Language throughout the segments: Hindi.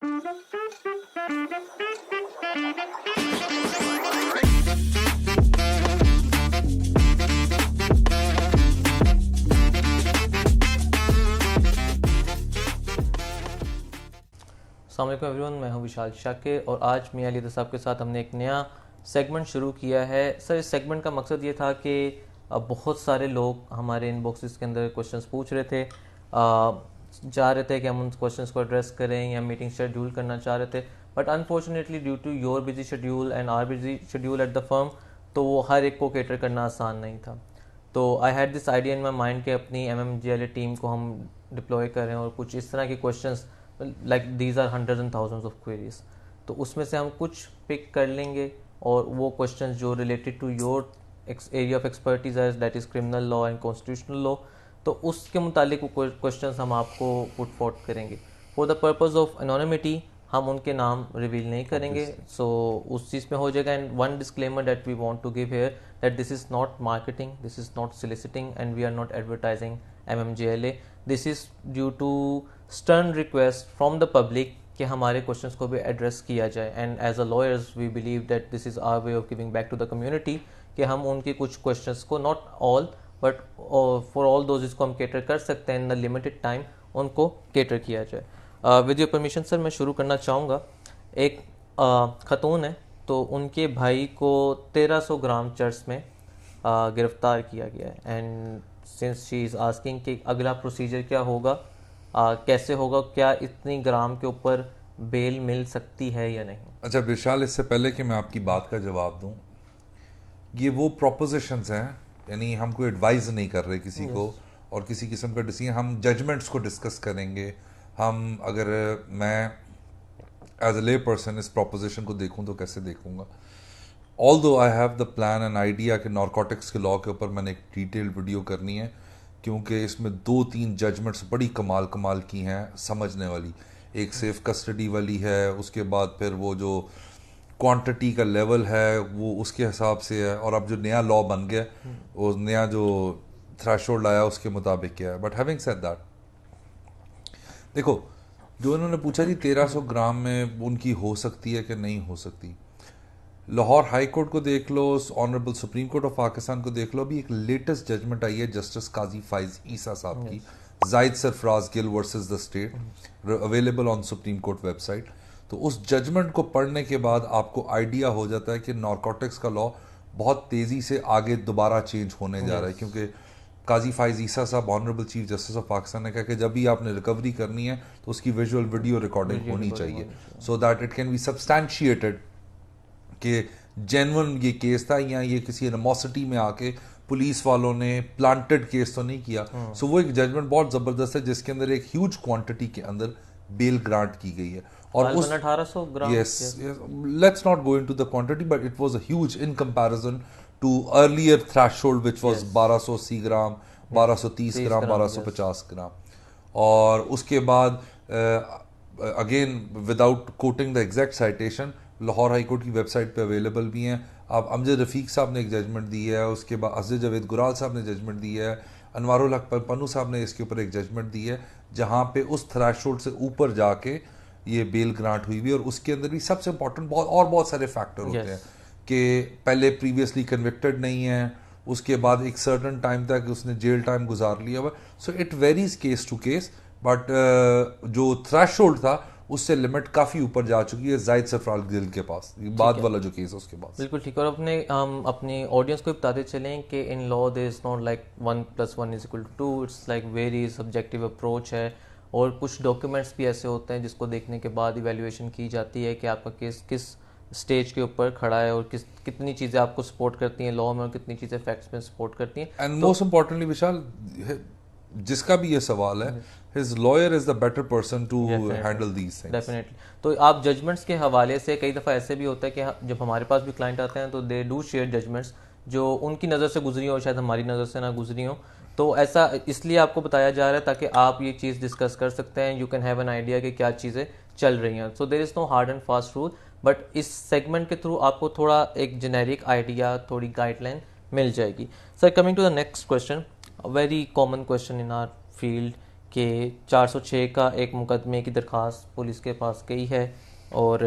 अस्सलाम वालेकुम एवरीवन, मैं हूं विशाल शाकिर और आज मियां अली साहब के साथ हमने एक नया सेगमेंट शुरू किया है। सर, इस सेगमेंट का मकसद ये था कि बहुत सारे लोग हमारे इनबॉक्सेस के अंदर क्वेश्चंस पूछ रहे थे, चाह रहे थे कि हम उन क्वेश्चंस को एड्रेस करें या मीटिंग शेड्यूल करना चाह रहे थे, but unfortunately due to your busy schedule and our busy schedule at the firm, तो वो हर एक को केटर करना आसान नहीं था। तो I had this idea in my mind कि अपनी MMGLA टीम को हम डिप्लॉय करें और कुछ इस तरह के questions, like these are hundreds and thousands of queries, तो उसमें से हम कुछ पिक कर लेंगे और वो क्वेश्चंस जो related to your area of expertise है, that is criminal law and constitutional law, तो उसके मुतालिक वो क्वेश्चंस हम आपको पुट फॉरवर्ड करेंगे। For the purpose of anonymity हम उनके नाम रिवील नहीं करेंगे, सो उस चीज़ में हो जाएगा। And one disclaimer that we want to give here, that this is not marketing, this is not soliciting, and we are not advertising MMGLA। This is due to stern request from the public कि हमारे क्वेश्चंस को भी एड्रेस किया जाए। And as a lawyers we believe that this is our way of giving back to the community कि हम उनके कुछ क्वेश्चंस को, not all but for all those जिसको हम केटर कर सकते हैं इन द लिमिटेड टाइम, उनको केटर किया जाए। विद योर परमिशन सर, मैं शुरू करना चाहूँगा। एक खतून है, तो उनके भाई को 1300 ग्राम चर्च में गिरफ्तार किया गया है। And since she is asking कि अगला प्रोसीजर क्या होगा, कैसे होगा, क्या इतनी ग्राम के ऊपर बेल मिल सकती है या नहीं। अच्छा विशाल, इससे पहले कि मैं आपकी बात का जवाब दूं, ये वो प्रोपोजिशंस हैं, यानी हम कोई एडवाइस नहीं कर रहे किसी को और किसी किस्म का डिसीजन, हम जजमेंट्स को डिस्कस करेंगे। हम अगर मैं एज अ ले पर्सन इस प्रोपोजिशन को देखूं तो कैसे देखूंगा। Although I have the plan and idea कि नारकोटिक्स के लॉ के ऊपर मैंने एक डिटेल्ड वीडियो करनी है, क्योंकि इसमें 2-3 जजमेंट्स बड़ी कमाल की हैं समझने वाली। एक सेफ कस्टडी वाली है, उसके बाद फिर वो जो क्वांटिटी का लेवल है वो उसके हिसाब से है, और अब जो नया लॉ बन गया वो नया जो थ्रेशोल्ड आया उसके मुताबिक क्या है। बट हैविंग सेड दैट, देखो जो इन्होंने पूछा जी 1300 ग्राम में उनकी हो सकती है कि नहीं हो सकती, लाहौर हाई कोर्ट को देख लो, honourable supreme court of Pakistan को देख लो। अभी एक लेटेस्ट जजमेंट आई है जस्टिस काजी फाइज ईसा साहब की, जायद Sarfaraz Gill versus the state, available on supreme court website. तो उस जजमेंट को पढ़ने के बाद आपको आइडिया हो जाता है कि नारकोटिक्स का लॉ बहुत तेज़ी से आगे दोबारा चेंज होने जा रहा है, क्योंकि काजी फाइज ईसा साहब, honourable chief justice of Pakistan, ने कहा कि जब भी आपने रिकवरी करनी है तो उसकी विजुअल वीडियो रिकॉर्डिंग होनी चाहिए, so that it can be substantiated कि जेन्युइन ये केस था या ये किसी एनिमोसिटी में आके पुलिस वालों ने प्लांटेड केस तो नहीं किया। सो वो एक जजमेंट बहुत ज़बरदस्त है जिसके अंदर एक ह्यूज क्वांटिटी के अंदर बेल ग्रांट की गई है। और उस 1800 ग्राम, yes, let's not go into the quantity, but it was a huge in comparison to earlier threshold which was 1280 ग्राम, 1230 ग्राम, 1250 ग्राम। और उसके बाद again without coating the exact citation, Lahore high court की वेबसाइट पे अवेलेबल भी हैं। अब अमजद रफ़ीक साहब ने एक जजमेंट दी है, उसके बाद अज़ीज़ जावेद गुराल साहब ने जजमेंट दी है, अनवारुल हक पन्नू साहब ने इसके ऊपर एक जजमेंट दी है, जहाँ पे उस थ्रेशोल्ड से ऊपर जाके ये बेल ग्रांट हुई हुई। और उसके अंदर भी सबसे इंपॉर्टेंट बहुत सारे फैक्टर होते हैं कि पहले प्रीवियसली कन्विक्टेड नहीं है, उसके बाद एक सर्टन टाइम तक उसने जेल टाइम गुजार लिया हुआ। So it varies case to case, but जो थ्रेशोल्ड था उससे लिमिट काफ़ी ऊपर जा चुकी है जायद सरफराज गिल के पास, बाद वाला जो केस है उसके पास। बिल्कुल ठीक है। और हम अपने ऑडियंस को बताते चलें कि in law there is not like 1+1=2, it's like very subjective approach है। और कुछ डॉक्यूमेंट्स भी ऐसे होते हैं जिसको देखने के बाद इवैल्यूएशन की जाती है कि आपका केस किस स्टेज के ऊपर खड़ा है और कितनी चीज़ें आपको सपोर्ट करती हैं लॉ में और कितनी चीज़ें फैक्ट्स में सपोर्ट करती हैं। एंड मोस्ट इम्पॉर्टेंटली विशाल, जिसका भी ये सवाल है, his lawyer is the better person to handle these things. Definitely. तो आप जजमेंट्स के हवाले से, कई दफ़ा ऐसे भी होता है कि जब हमारे पास भी क्लाइंट आते हैं तो दे डू शेयर जजमेंट्स जो उनकी नज़र से गुजरी हो, शायद हमारी नज़र से ना गुजरी हो। तो ऐसा इसलिए आपको बताया जा रहा है ताकि आप ये चीज़ डिस्कस कर सकते हैं, you can have an idea कि क्या चीज़ें चल रही हैं। So there is no hard and fast rule, but इस सेगमेंट के थ्रू आपको थोड़ा एक जेनेरिक आइडिया, थोड़ी गाइडलाइन मिल जाएगी। Sir, coming to the next question, very common question in our field कि 406 का एक मुकदमे की दरख्वास्त पुलिस के पास गई है और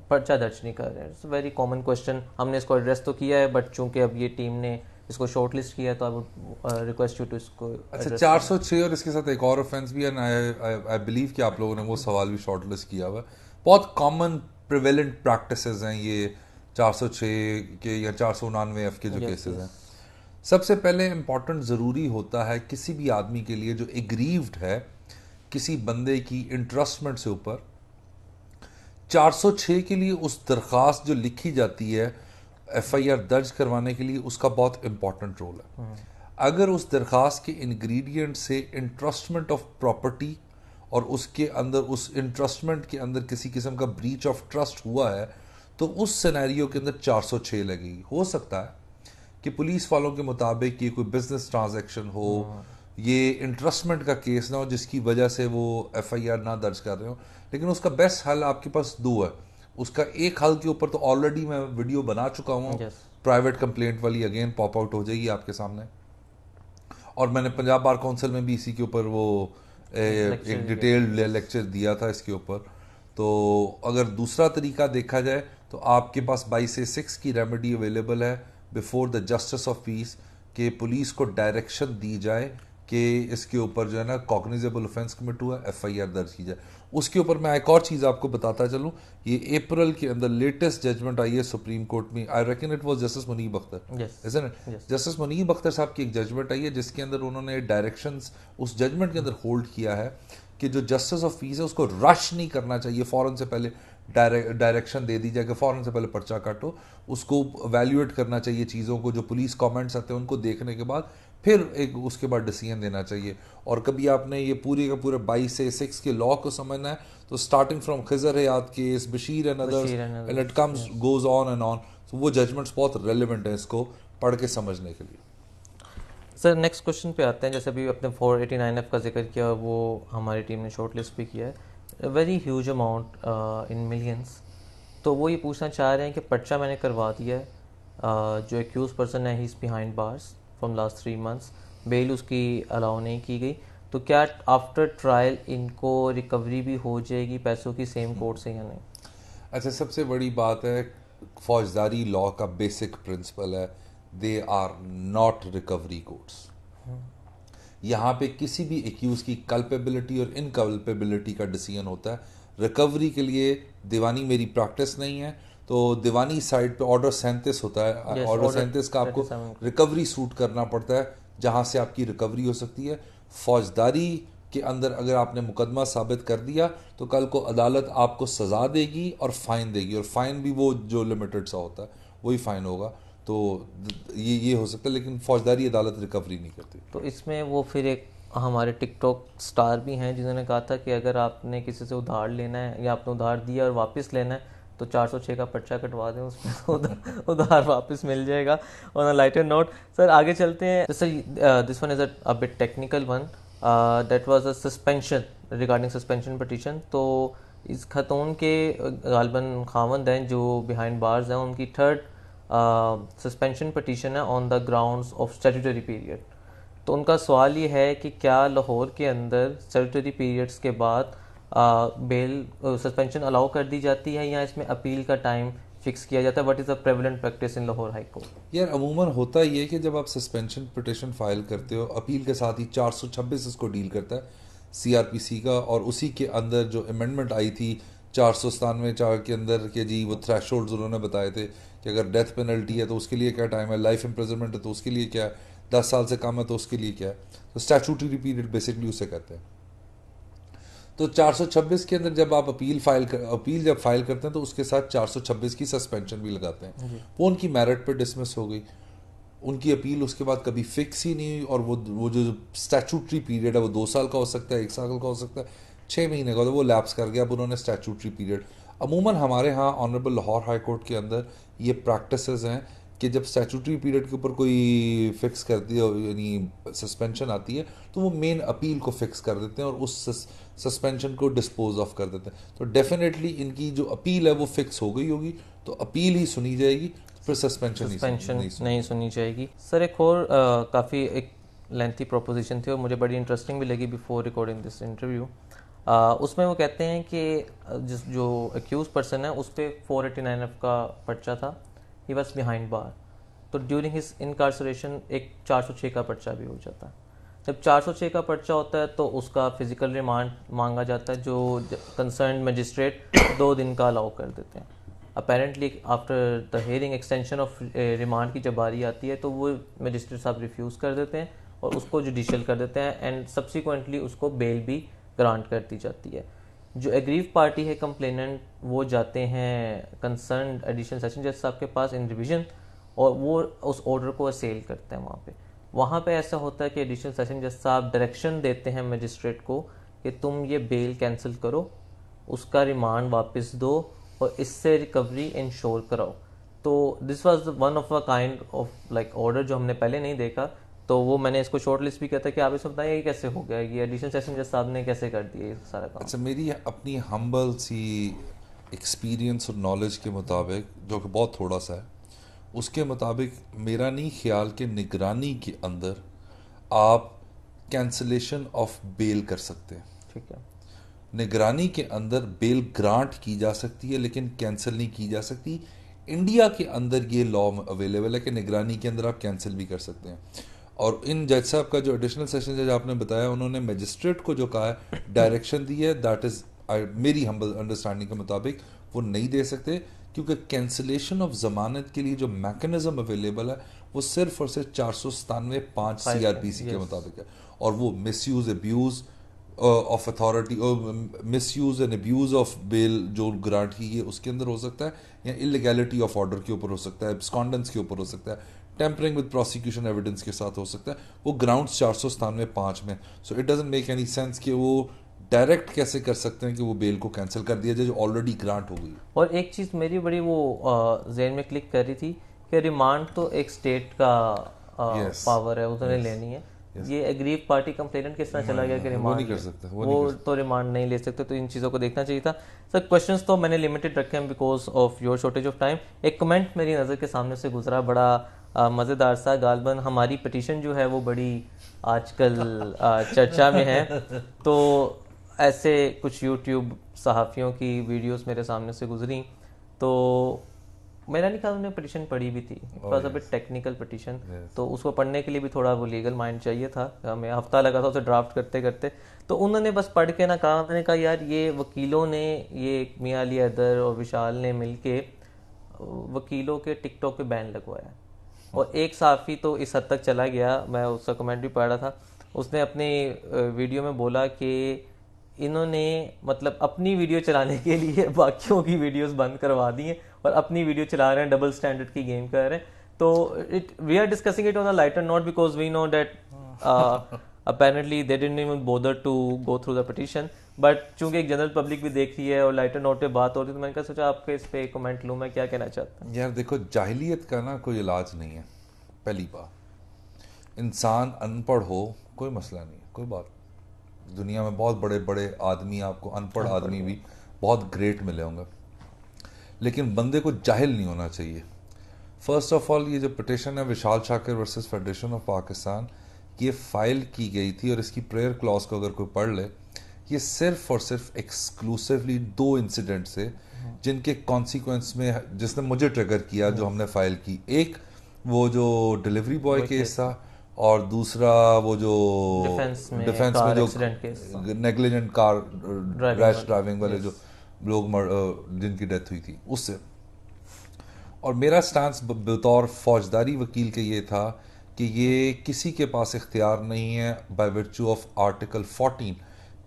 पर्चा दर्ज नहीं कर रहे हैं। It's very common question. हमने इसको एड्रेस तो किया है, बट चूंकि अब ये टीम ने इसको शॉर्ट लिस्ट किया है तो अब रिक्वेस्ट यू टू इसको अच्छा, 406 और इसके साथ एक और ऑफेंस भी है, आई बिलीव कि आप लोगों ने वो सवाल भी शॉर्ट लिस्ट किया हुआ है। बहुत कॉमन प्रिवेलेंट प्रैक्टिसेस हैं ये 406 के या 499F के जो केसेस हैं। सबसे पहले इम्पॉर्टेंट ज़रूरी होता है किसी भी आदमी के लिए जो एग्रीव्ड है किसी बंदे की इंट्रस्टमेंट से ऊपर, 406 के लिए उस दरख्वास्त जो लिखी जाती है FIR दर्ज करवाने के लिए, उसका बहुत इंपॉर्टेंट रोल है। अगर उस दरख्वास्त के इंग्रेडिएंट से इंट्रस्टमेंट ऑफ प्रॉपर्टी और उसके अंदर उस इंट्रस्टमेंट के अंदर किसी किस्म का ब्रीच ऑफ ट्रस्ट हुआ है तो उस सिनेरियो के अंदर 406 लगेगी। हो सकता है कि पुलिस वालों के मुताबिक ये कोई बिजनेस ट्रांजैक्शन हो, ये इंट्रस्टमेंट का केस ना हो जिसकी वजह से वो FIR ना दर्ज कर रहे हो, लेकिन उसका बेस्ट हल आपके पास दो है। उसका एक हल के ऊपर तो ऑलरेडी मैं वीडियो बना चुका हूँ, प्राइवेट कंप्लेंट वाली, अगेन पॉप आउट हो जाएगी आपके सामने, और मैंने पंजाब बार काउंसिल में भी इसी के ऊपर वो एक डिटेल्ड लेक्चर दिया था इसके ऊपर। तो अगर दूसरा तरीका देखा जाए तो आपके पास 22A6 की रेमेडी अवेलेबल है before the justice of peace, के पुलिस को डायरेक्शन दी जाए कि इसके ऊपर जो है ना कॉग्निजेबल ऑफेंस कमिट हुआ, FIR दर्ज की जाए। उसके ऊपर मैं एक और चीज़ आपको बताता चलूँ, ये अप्रैल के अंदर लेटेस्ट जजमेंट आई है सुप्रीम कोर्ट में, I reckon it was justice Munib Akhtar, isn't it? Justice Munib Akhtar sahab की एक जजमेंट आई है जिसके अंदर उन्होंने डायरेक्शंस उस जजमेंट के अंदर होल्ड किया है कि जो जस्टिस ऑफ पीस है उसको रश नहीं करना चाहिए, फ़ौरन से पहले डायरेक्शन दे दी जाए कि फ़ौरन से पहले पर्चा काटो, उसको वैल्यूएट करना चाहिए चीज़ों को, जो पुलिस कमेंट्स आते हैं उनको देखने के बाद फिर एक उसके बाद डिसीजन देना चाहिए। और कभी आपने ये पूरे का पूरे 22A6 के लॉ को समझना है तो starting from Khizar Hayat case, Bashir and others, and it comes goes on and on, तो वो जजमेंट्स बहुत रेलिवेंट है इसको पढ़ के समझने के लिए। सर नेक्स्ट क्वेश्चन पे आते हैं। जैसे अभी अपने 489F का जिक्र किया, वो हमारी टीम ने शॉर्ट लिस्ट भी किया है, very huge amount in millions. तो वो ये पूछना चाह रहे हैं कि पर्चा मैंने करवा दिया है, जो एक्यूज पर्सन है he is behind bars from last 3 months, bail उसकी अलाउ नहीं की गई, तो क्या आफ्टर ट्रायल इनको रिकवरी भी हो जाएगी पैसों की सेम कोर्ट से या नहीं? अच्छा, सबसे बड़ी बात है फौजदारी लॉ का बेसिक प्रिंसिपल है, they are not recovery courts. यहाँ पे किसी भी एक्यूज की कल्पेबिलिटी और इनकल्पेबिलिटी का डिसीजन होता है। रिकवरी के लिए दीवानी मेरी प्रैक्टिस नहीं है, तो दीवानी साइड पे ऑर्डर 37 होता है, ऑर्डर 37 का आपको रिकवरी सूट करना पड़ता है जहाँ से आपकी रिकवरी हो सकती है। फौजदारी के अंदर अगर आपने मुकदमा साबित कर दिया तो कल को अदालत आपको सज़ा देगी और फ़ाइन देगी, और फ़ाइन भी वो जो लिमिटेड सा होता है वही फ़ाइन होगा। तो ये हो सकता है, लेकिन फौजदारी अदालत रिकवरी नहीं करती। तो इसमें वो फिर एक हमारे टिकटॉक स्टार भी हैं जिन्होंने कहा था कि अगर आपने किसी से उधार लेना है या आपने उधार दिया और वापस लेना है तो 406 का पर्चा कटवा दें, उसमें तो उधार वापस मिल जाएगा। On a lighter note sir आगे चलते हैं। Sir this one is a bit technical one, that was a suspension regarding suspension petition. तो इस खतून के गालबन खावंद हैं जो बिहाइंड बार्स हैं, उनकी थर्ड सस्पेंशन पिटीशन है on the grounds of statutory period. तो उनका सवाल ये है कि क्या लाहौर के अंदर स्टैट्यूटरी पीरियड्स के बाद बेल सस्पेंशन अलाउ कर दी जाती है या इसमें अपील का टाइम फिक्स किया जाता है? What is the prevalent practice in Lahore high court? यार अमूमन होता ही है कि जब आप सस्पेंशन पिटीशन फाइल करते हो, अपील के साथ ही 426 इसको डील करता है CRPC का, और उसी के अंदर जो अमेंडमेंट आई थी 497 के अंदर के जी वो थ्रेशोल्ड्स उन्होंने बताए थे कि अगर डेथ पेनल्टी है तो उसके लिए क्या टाइम है, लाइफ इम्प्रिजनमेंट है तो उसके लिए क्या है, 10 साल से कम है तो उसके लिए क्या है। तो स्टैट्यूटरी पीरियड बेसिकली उसे कहते हैं। तो 426 के अंदर जब आप अपील जब फाइल करते हैं तो उसके साथ 426 की सस्पेंशन भी लगाते हैं। वो उनकी मेरिट पे डिसमिस हो गई, उनकी अपील उसके बाद कभी फिक्स ही नहीं हुई, और वो जो स्टैट्यूटरी पीरियड है वो 2 साल का हो सकता है, 1 साल का हो सकता है, 6 महीने का, तो वो लैप्स कर गया। अब उन्होंने स्टैट्यूटरी पीरियड, अमूमन हमारे यहाँ ऑनरेबल लाहौर हाई कोर्ट के अंदर ये प्रैक्टिसेस हैं कि जब स्टैट्यूटरी पीरियड के ऊपर कोई फिक्स कर दिया यानी सस्पेंशन आती है तो वो मेन अपील को फिक्स कर देते हैं और उस सस्पेंशन को डिस्पोज ऑफ कर देते हैं। तो डेफिनेटली इनकी जो अपील है वो फिक्स हो गई होगी, तो अपील ही सुनी जाएगी, फिर सस्पेंशन नहीं सुनी जाएगी। सर एक और काफ़ी एक लेंथी प्रोपोजिशन थी और मुझे बड़ी इंटरेस्टिंग भी लगी बिफोर रिकॉर्डिंग दिस इंटरव्यू। उसमें वो कहते हैं कि जिस जो अक्यूज पर्सन है उस पर 489F का पर्चा था, ही वॉज बिहाइंड बार, तो ड्यूरिंग हिज इनकार्सरेशन एक 406 का पर्चा भी हो जाता है। जब 406 का पर्चा होता है तो उसका फिजिकल रिमांड मांगा जाता है, जो कंसर्न मजिस्ट्रेट 2 दिन का अलाउ कर देते हैं। Apparently after the hearing extension of remand की जब बारी आती है तो वो मजिस्ट्रेट साहब रिफ्यूज़ कर देते हैं और उसको जुडिशियल कर देते हैं, एंड सब्सिक्वेंटली उसको बेल भी ग्रांट कर दी जाती है। जो एग्रीव पार्टी है कंप्लेनेंट, वो जाते हैं कंसर्न एडिशनल सेशन जज साहब के पास इन रिवीजन, और वो उस ऑर्डर को असेल करते हैं वहाँ पे ऐसा होता है कि एडिशनल सेशन जज साहब डायरेक्शन देते हैं मजिस्ट्रेट को कि तुम ये बेल कैंसिल करो, उसका रिमांड वापस दो और इससे रिकवरी इंश्योर कराओ। तो this was one of a kind of like order जो हमने पहले नहीं देखा, तो वो मैंने इसको शॉर्ट लिस्ट भी किया था कि आप इसमें बताइए ये कैसे हो गया, ये एडिशनल सेशन जज साहब ने कैसे कर दिया ये सारा काम। अच्छा, मेरी अपनी हम्बल सी एक्सपीरियंस और नॉलेज के मुताबिक, जो कि बहुत थोड़ा सा है, उसके मुताबिक मेरा नहीं ख्याल कि निगरानी के अंदर आप कैंसलेशन ऑफ बेल कर सकते हैं। ठीक है, निगरानी के अंदर बेल ग्रांट की जा सकती है लेकिन कैंसिल नहीं की जा सकती। इंडिया के अंदर ये लॉ अवेलेबल है कि निगरानी के अंदर आप कैंसिल भी कर सकते हैं। और इन जज साहब का जो एडिशनल सेशन जज आपने बताया, उन्होंने मजिस्ट्रेट को जो कहा है, डायरेक्शन दी है, दैट इज़ मेरी हम्बल अंडरस्टैंडिंग के मुताबिक वो नहीं दे सकते, क्योंकि कैंसिलेशन ऑफ जमानत के लिए जो मैकेनिज्म अवेलेबल है वो सिर्फ और सिर्फ 497(5) CRPC के मुताबिक है, और वो मिसयूज अब्यूज़ ऑफ अथॉरिटी और misuse and abuse of bail जो ग्रांट की है उसके अंदर हो सकता है, या इलीगैलिटी ऑफ ऑर्डर के ऊपर हो सकता है, एब्सकॉन्डेंस के ऊपर हो सकता है, टेम्परिंग विद प्रोसिक्यूशन एविडेंस के साथ हो सकता है। वो ग्राउंड्स 497(5) में। So it doesn't make any sense कि वो डायरेक्ट कैसे कर सकते हैं कि वो बेल को कैंसिल कर दिया जाए जो ऑलरेडी ग्रांट हो गई। और एक चीज़ मेरी बड़ी वो जहन में क्लिक कर रही थी कि रिमांड तो एक स्टेट का पावर है, उन्होंने लेनी है। ये एग्रीव पार्टी कंप्लेनेंट किस तरह चला गया कि रिमांड नहीं कर सकते, वो तो रिमांड नहीं ले सकते, तो इन चीज़ों को देखना चाहिए था। सर क्वेश्चंस तो मैंने लिमिटेड रखे हैं because of your shortage of time. एक कमेंट मेरी नज़र के सामने से गुजरा, बड़ा मज़ेदार सा। गालबन हमारी पिटीशन जो है वो बड़ी आजकल चर्चा में है, तो ऐसे कुछ यूट्यूब सहाफ़ियों की वीडियोस मेरे सामने से गुजरी, तो मेरा नहीं ख्याल उन्हें पिटीशन पढ़ी भी थी। It was a bit technical petition, तो उसको पढ़ने के लिए भी थोड़ा वो लीगल माइंड चाहिए था। हमें हफ्ता लगा था उसे ड्राफ्ट करते करते। तो उन्होंने बस पढ़ के ना कहा, उन्होंने कहा यार ये वकीलों ने, ये मियां अली हैदर और विशाल ने मिलके वकीलों के टिकटॉक पे बैन लगवाया। और एक साफ़ी तो इस हद तक चला गया, मैं उसका कमेंट भी पढ़ रहा था, उसने अपनी वीडियो में बोला कि इन्होंने मतलब अपनी वीडियो चलाने के लिए बाकियों की वीडियोस बंद करवा दी हैं और अपनी वीडियो चला रहे हैं, डबल स्टैंडर्ड की गेम कर रहे हैं। तो we are discussing it on a lighter note because we know that apparently they didn't even bother to go through the petition, but चूंकि एक जनरल पब्लिक भी देख रही है और लाइटर नोट पे बात हो रही है, तो मैंने कहा सोचा आपके इस पे कमेंट लूँ मैं, क्या कहना चाहता हूँ। यार देखो, जाहिलियत का ना कोई इलाज नहीं है। पहली बात, इंसान अनपढ़ हो कोई मसला नहीं है, कोई बात। दुनिया में बहुत बड़े बड़े आदमी, आपको अनपढ़ आदमी भी बहुत ग्रेट मिले होंगे, लेकिन बंदे को जाहिल नहीं होना चाहिए। फर्स्ट ऑफ ऑल, ये जो पिटिशन है Vishal Shakir versus federation of Pakistan, ये फाइल की गई थी, और इसकी प्रेयर क्लॉज को अगर कोई पढ़ ले, ये सिर्फ और सिर्फ एक्सक्लूसिवली 2 इंसिडेंट से जिनके कॉन्सिक्वेंस में जिसने मुझे ट्रिगर किया जो हमने फाइल की। एक वो जो डिलीवरी बॉय केस था, और दूसरा वो जो डिफेंस में जो नेग्लिजेंट कार रैश ड्राइविंग वाले जो लोग जिनकी डेथ हुई थी उससे। और मेरा स्टांस बतौर फौजदारी वकील के ये था कि ये किसी के पास इख्तियार नहीं है बाय वर्च्यू ऑफ आर्टिकल 14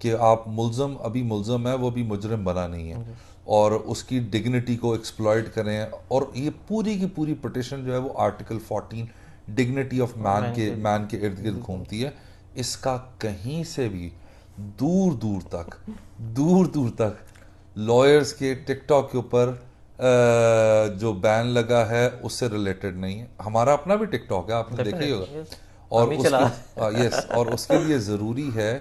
कि आप मुल्ज़म अभी मुल्ज़म है, वो भी मुजरिम बना नहीं है, और उसकी डिग्निटी को एक्सप्लॉइट करें। और ये पूरी की पूरी पिटिशन जो है वो आर्टिकल 14 डिग्निटी ऑफ मैन के इर्द गिर्द घूमती है। इसका कहीं से भी दूर दूर तक लॉयर्स के टिकटॉक के ऊपर जो बैन लगा है उससे रिलेटेड नहीं है। हमारा अपना भी टिकटॉक है, आपने देखा ही होगा, और उसके लिए ज़रूरी है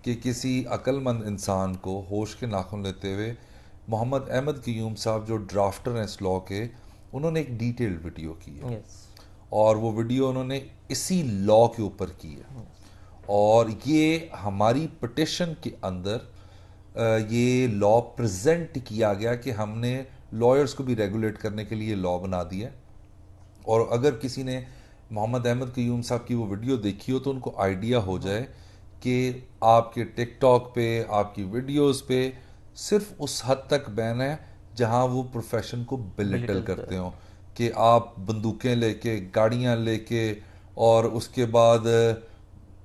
कि किसी अक्लमंद इंसान को होश के नाखुन लेते हुए, मोहम्मद अहमद क़य्यूम साहब जो ड्राफ्टर हैं इस लॉ के, उन्होंने एक डिटेल्ड वीडियो की है, और वो वीडियो उन्होंने इसी लॉ के ऊपर की है। और ये हमारी पिटिशन के अंदर ये लॉ प्रेजेंट किया गया कि हमने लॉयर्स को भी रेगुलेट करने के लिए लॉ बना दिया। और अगर किसी ने मोहम्मद अहमद क़य्यूम साहब की वो वीडियो देखी हो तो उनको आइडिया हो जाए कि आपके टिकटॉक पे, आपकी वीडियोस पे सिर्फ उस हद तक बैन है जहां वो प्रोफेशन को बिलिटल करते हो, कि आप बंदूकें लेके, गाड़ियां लेके, और उसके बाद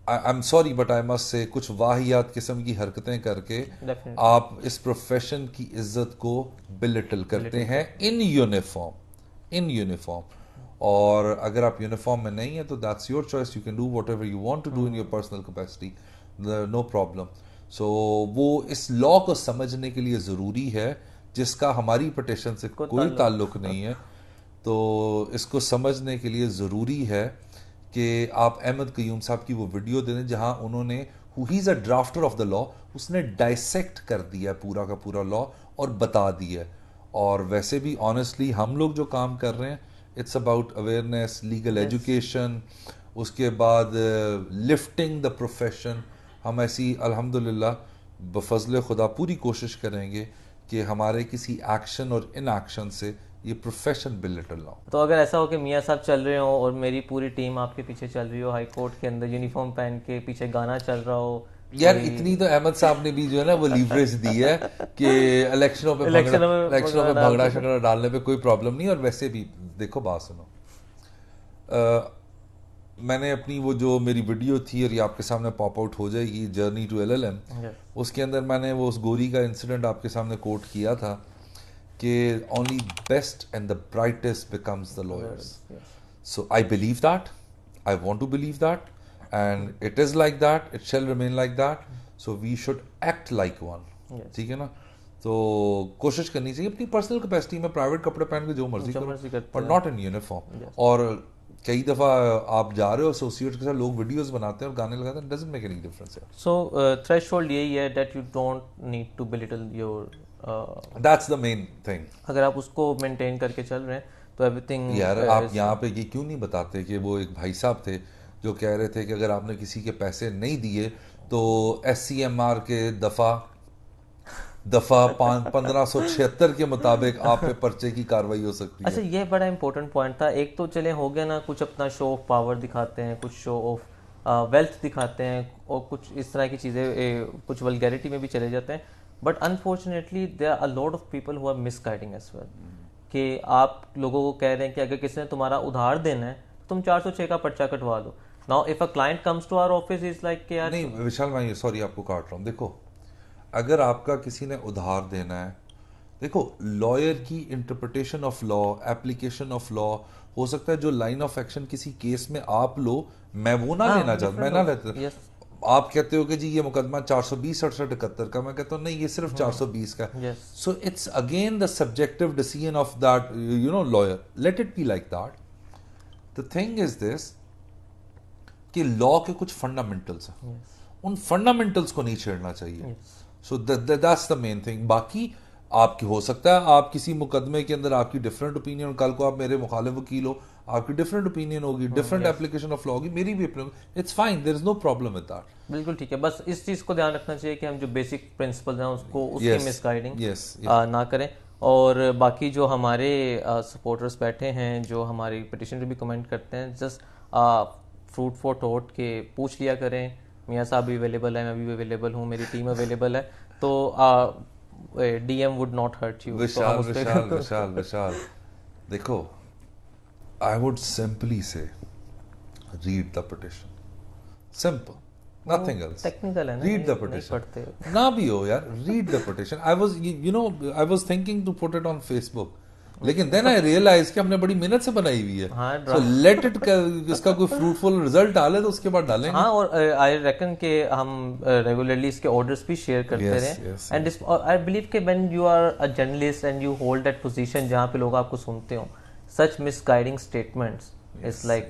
I am sorry but I must say कुछ वाहियात किस्म की हरकतें करके आप इस प्रोफेशन की इज्जत को बिलिटल करते हैं इन यूनिफॉर्म। और अगर आप यूनिफॉर्म में नहीं है तो that's your choice, you can do whatever you want to do in your personal capacity, no problem. So वो इस लॉ को समझने के लिए ज़रूरी है, जिसका हमारी पिटिशन से कोई ताल्लुक नहीं है, तो इसको समझने के लिए ज़रूरी है कि आप अहमद क़य्यूम साहब की वो वीडियो दें जहां उन्होंने, who he is a drafter of the law, उसने डाइसेक्ट कर दिया पूरा का पूरा लॉ और बता दिया। और वैसे भी ऑनेस्टली हम लोग जो काम कर रहे हैं, it's about awareness, legal education, उसके बाद लिफ्टिंग द प्रोफेशन। हम ऐसी अल्हम्दुलिल्लाह बफजल खुदा पूरी कोशिश करेंगे कि हमारे किसी एक्शन और इन एक्शन से ये प्रोफेशन बिलिटल ना हो। तो अगर ऐसा हो कि मियाँ साहब चल रहे हो और मेरी पूरी टीम आपके पीछे चल रही हो, हाई कोर्ट के अंदर यूनिफॉर्म पहन के, पीछे गाना चल रहा हो, यार इतनी तो अहमद साहब ने भी जो है ना वो लीवरेज दी है कि इलेक्शनों पे भंगड़ा शंगड़ा डालने पे कोई प्रॉब्लम नहीं। और वैसे भी देखो, बात सुनो, मैंने अपनी वो जो मेरी वीडियो थी और ये आपके सामने पॉप आउट हो जाएगी, जर्नी टू LLM, उसके अंदर मैंने वो उस गोरी का इंसिडेंट आपके सामने कोट किया था कि only best and the brightest becomes the lawyers. So I believe that, I want to believe that, and it is like that, it shall remain like that, so we should act like one। ठीक है ना? तो कोशिश करनी चाहिए अपनी पर्सनल कैपेसिटी में, प्राइवेट कपड़े पहन के जो मर्जी करो, पर नॉट इन यूनिफॉर्म। और कई दफ़ा आप जा रहे हो एसोसिएट्स के साथ, लोग वीडियोस बनाते हैं और गाने लगाते हैं, doesn't make any difference. So threshold यही है that you don't need to belittle your, that's the main thing. अगर आप उसको मेंटेन करके चल रहे हैं तो एवरीथिंग। यार आप यहाँ पे ये क्यों नहीं बताते कि वो एक भाई साहब थे जो कह रहे थे कि अगर आपने किसी के पैसे नहीं दिए तो SCMR के दफ़ा 1576 के मुताबिक आप पे पर्चे की कार्रवाई हो सकती है। अच्छा, ये बड़ा इंपॉर्टेंट पॉइंट था। एक तो चले हो गया ना, कुछ अपना शो ऑफ पावर दिखाते हैं, कुछ शो ऑफ वेल्थ दिखाते हैं, और कुछ इस तरह की चीज़ें, कुछ वल्गैरिटी में भी चले जाते हैं। But unfortunately there are a lot of people who are misguiding as well, कि आप लोगों को कह रहे हैं कि अगर किसी ने तुम्हारा उधार देना है तो तुम 406 का पर्चा कटवा लो। Now if a client comes to our office is like कि यार, नहीं विशाल, मैं सॉरी आपको काट रहा हूँ। देखो, अगर आपका किसी ने उधार देना है, देखो लॉयर की interpretation of law, application of law, हो सकता है जो लाइन ऑफ एक्शन किसी केस में आप लो, मैं वो ना लेना चाहता, मैं ना लेता। आप कहते हो कि जी ये मुकदमा 420 68 71 का, मैं कहता हूँ नहीं ये सिर्फ 420 का। So it's again the subjective decision of that lawyer, let it be like that. The thing is this कि लॉ के कुछ फंडामेंटल्स हैं, उन फंडामेंटल्स को नहीं छेड़ना चाहिए। So that's the main thing. बाकी आपकी हो सकता है आप किसी मुकदमे के अंदर आपकी डिफरेंट ओपिनियन, कल को आप मेरे मुखालिफ वकील हो, आपकी डिफरेंट ओपिनियन होगी, डिफरेंट एप्लीकेशन ऑफ लॉ होगी, मेरी भी, it's fine, there is no problem with that. बिल्कुल ठीक है। बस इस चीज को ध्यान रखना चाहिए कि हम जो बेसिक प्रिंसिपल्स हैं उसको, उसकी मिसगाइडिंग ना करें। और बाकी जो हमारे सपोर्टर्स बैठे हैं, जो हमारी पिटिशन पे भी कमेंट करते हैं, जस्ट फ्रूट फॉर थॉट के पूछ लिया करें, मियाँ साहब भी अवेलेबल है, मैं भी अवेलेबल हूँ, मेरी टीम अवेलेबल है, तो DM would not hurt you। विशाल देखो, I would simply say read the petition, simple, nothing else। Technical है ना, read the petition, ना भी हो यार, read the petition। I was thinking to put it on Facebook, लेकिन देन आई रियलाइज कि हमने बड़ी मेहनत से बनाई हुई है, सो लेट इट, इसका कोई फ्रूटफुल रिजल्ट आले तो उसके बाद डालेंगे। हाँ, और आई रेकन के हम रेगुलरली इसके ऑर्डर्स भी शेयर करते रहे। एंड आई बिलीव कि when you are a journalist and you hold that position जहाँ पे लोग आपको सुनते हो, सच misguiding statements is like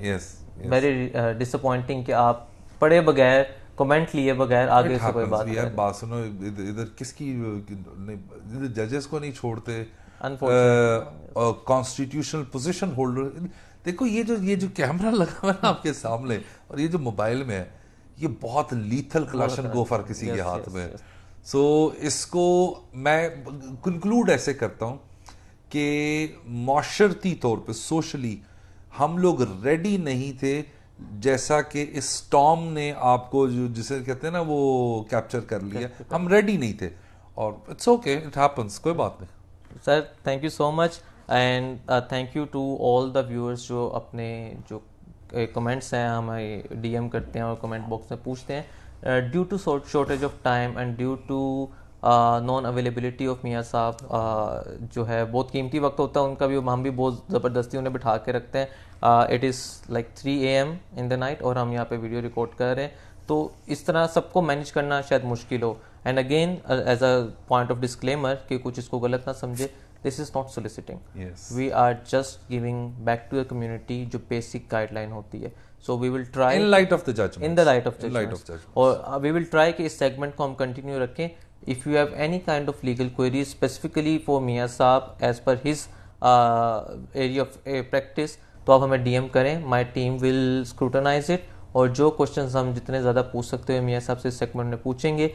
very disappointing कि आप पढ़े बगैर, कमेंट लिए बगैर आगे से कोई बात यार बात सुनो, इधर किसकी, जजेस को नहीं छोड़ते, कॉन्स्टिट्यूशनल पोजीशन होल्डर, देखो ये जो कैमरा लगा हुआ है ना आपके सामने और ये जो मोबाइल में है, ये बहुत लीथल क्लाशन गोफर किसी के हाथ में। सो इसको मैं कंक्लूड ऐसे करता हूं कि माशरती तौर पे सोशली हम लोग रेडी नहीं थे, जैसा कि इस स्टॉर्म ने आपको जो जिसे कहते हैं ना वो कैप्चर कर लिया, हम रेडी नहीं थे। और इट्स ओके, इट हैपेंस, कोई बात नहीं। Sir thank you so much and thank you to all the viewers जो अपने जो कमेंट्स हैं हमें डीएम करते हैं और कमेंट बॉक्स में पूछते हैं। Due to shortage of time and due to non availability of Mian sahab जो है बहुत कीमती वक्त होता है उनका भी, हम भी बहुत ज़बरदस्ती उन्हें बिठा के रखते हैं। It is like 3 AM in the night और हम यहाँ पे वीडियो रिकॉर्ड कर रहे हैं, तो इस तरह सबको मैनेज करना शायद मुश्किल हो। And again as a point of disclaimer कि कुछ इसको गलत ना समझे, this is not soliciting, we are just giving back to the community जो बेसिक गाइडलाइन होती है। So we will try in light of the judgment, in the light of judgment, और वी विल ट्राई कि इस सेगमेंट को हम कंटिन्यू रखें। If you have any kind of legal query specifically for मियाँ साहब as per his area of practice, तो आप हमें डीएम करें, my team will scrutinise it, और जो क्वेश्चंस हम जितने ज़्यादा पूछ सकते हो मियाँ साहब से इस सेगमेंट में पूछेंगे।